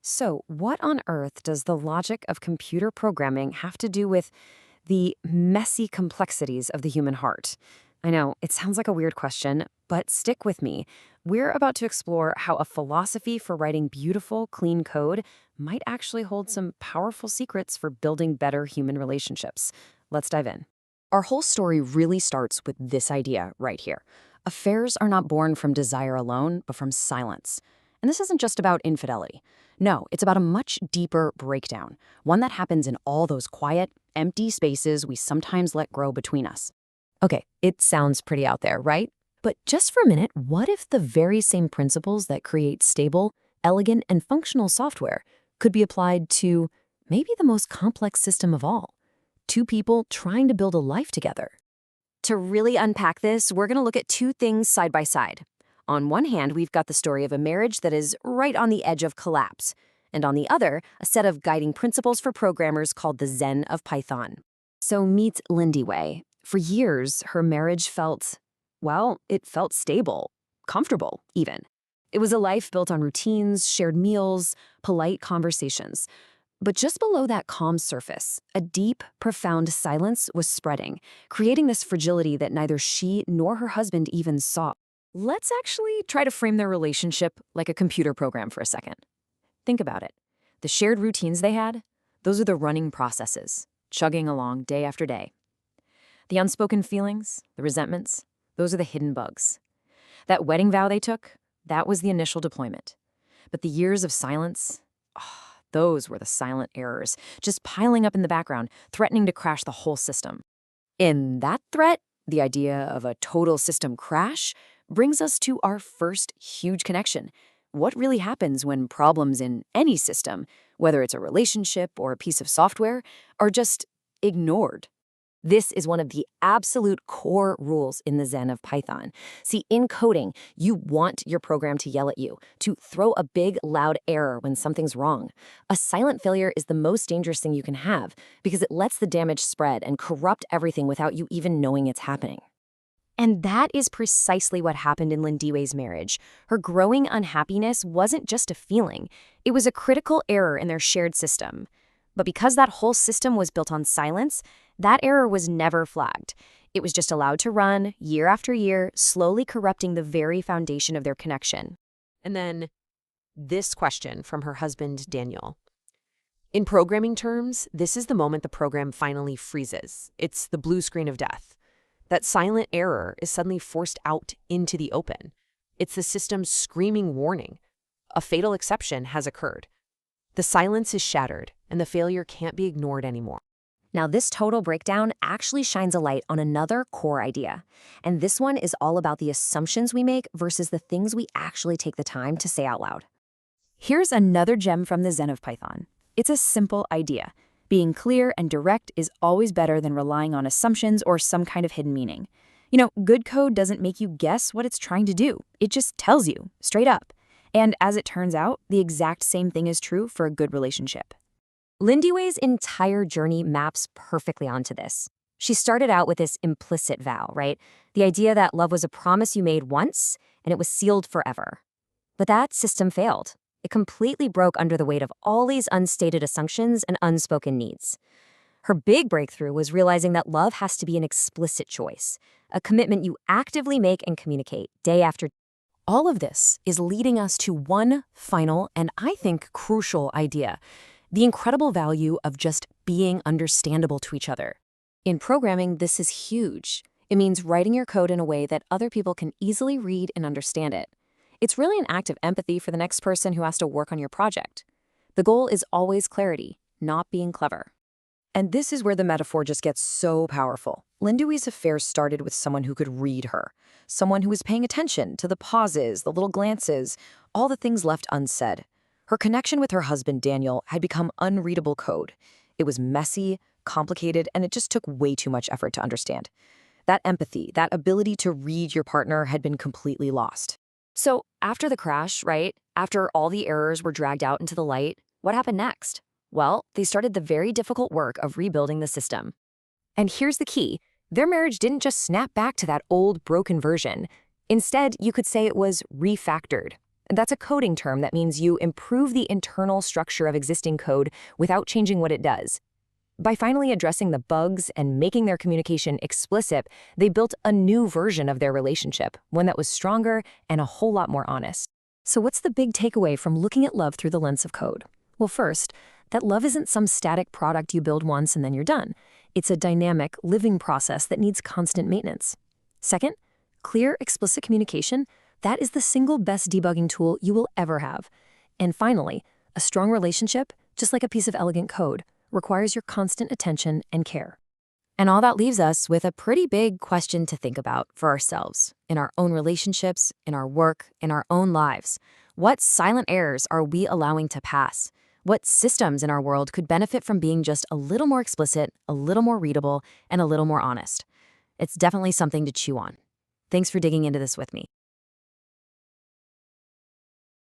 So, what on earth does the logic of computer programming have to do with the messy complexities of the human heart? I know, it sounds like a weird question, but stick with me. We're about to explore how a philosophy for writing beautiful, clean code might actually hold some powerful secrets for building better human relationships. Let's dive in. Our whole story really starts with this idea right here. Affairs are not born from desire alone, but from silence. And this isn't just about infidelity. No, it's about a much deeper breakdown, one that happens in all those quiet, empty spaces we sometimes let grow between us. Okay, it sounds pretty out there, right? But just for a minute, what if the very same principles that create stable, elegant, and functional software could be applied to maybe the most complex system of all? Two people trying to build a life together. To really unpack this, we're going to look at two things side by side. On one hand, we've got the story of a marriage that is right on the edge of collapse, and on the other, a set of guiding principles for programmers called the Zen of Python. So meet Lindy Wei. For years, her marriage felt, well, it felt stable, comfortable even. It was a life built on routines, shared meals, polite conversations. But just below that calm surface, a deep, profound silence was spreading, creating this fragility that neither she nor her husband even saw. Let's actually try to frame their relationship like a computer program for a second. Think about it. The shared routines they had, those are the running processes, chugging along day after day. The unspoken feelings, the resentments, those are the hidden bugs. That wedding vow they took, that was the initial deployment. But the years of silence, those were the silent errors, just piling up in the background, threatening to crash the whole system. In that threat, the idea of a total system crash brings us to our first huge connection. What really happens when problems in any system, whether it's a relationship or a piece of software, are just ignored? This is one of the absolute core rules in the Zen of Python. See, in coding, you want your program to yell at you, to throw a big, loud error when something's wrong. A silent failure is the most dangerous thing you can have because it lets the damage spread and corrupt everything without you even knowing it's happening. And that is precisely what happened in Lindy Wei's marriage. Her growing unhappiness wasn't just a feeling. It was a critical error in their shared system. But because that whole system was built on silence, that error was never flagged. It was just allowed to run year after year, slowly corrupting the very foundation of their connection. And then this question from her husband, Daniel. In programming terms, this is the moment the program finally freezes. It's the blue screen of death. That silent error is suddenly forced out into the open. It's the system's screaming warning. A fatal exception has occurred. The silence is shattered, and the failure can't be ignored anymore. Now, this total breakdown actually shines a light on another core idea. And this one is all about the assumptions we make versus the things we actually take the time to say out loud. Here's another gem from the Zen of Python. It's a simple idea. Being clear and direct is always better than relying on assumptions or some kind of hidden meaning. You know, good code doesn't make you guess what it's trying to do. It just tells you, straight up. And as it turns out, the exact same thing is true for a good relationship. Lindy Wei's entire journey maps perfectly onto this. She started out with this implicit vow, right? The idea that love was a promise you made once and it was sealed forever. But that system failed. It completely broke under the weight of all these unstated assumptions and unspoken needs. Her big breakthrough was realizing that love has to be an explicit choice, a commitment you actively make and communicate day after day. All of this is leading us to one final and I think crucial idea: the incredible value of just being understandable to each other. In programming, this is huge. It means writing your code in a way that other people can easily read and understand it. It's really an act of empathy for the next person who has to work on your project. The goal is always clarity, not being clever. And this is where the metaphor just gets so powerful. Lindy Wei's affair started with someone who could read her, someone who was paying attention to the pauses, the little glances, all the things left unsaid. Her connection with her husband, Daniel, had become unreadable code. It was messy, complicated, and it just took way too much effort to understand. That empathy, that ability to read your partner had been completely lost. So after the crash, right, after all the errors were dragged out into the light, what happened next? Well, they started the very difficult work of rebuilding the system. And here's the key. Their marriage didn't just snap back to that old, broken version. Instead, you could say it was refactored. That's a coding term that means you improve the internal structure of existing code without changing what it does. By finally addressing the bugs and making their communication explicit, they built a new version of their relationship, one that was stronger and a whole lot more honest. So what's the big takeaway from looking at love through the lens of code? Well, first, that love isn't some static product you build once and then you're done. It's a dynamic, living process that needs constant maintenance. Second, clear, explicit communication, that is the single best debugging tool you will ever have. And finally, a strong relationship, just like a piece of elegant code, requires your constant attention and care. And all that leaves us with a pretty big question to think about for ourselves, in our own relationships, in our work, in our own lives. What silent errors are we allowing to pass? What systems in our world could benefit from being just a little more explicit, a little more readable, and a little more honest? It's definitely something to chew on. Thanks for digging into this with me.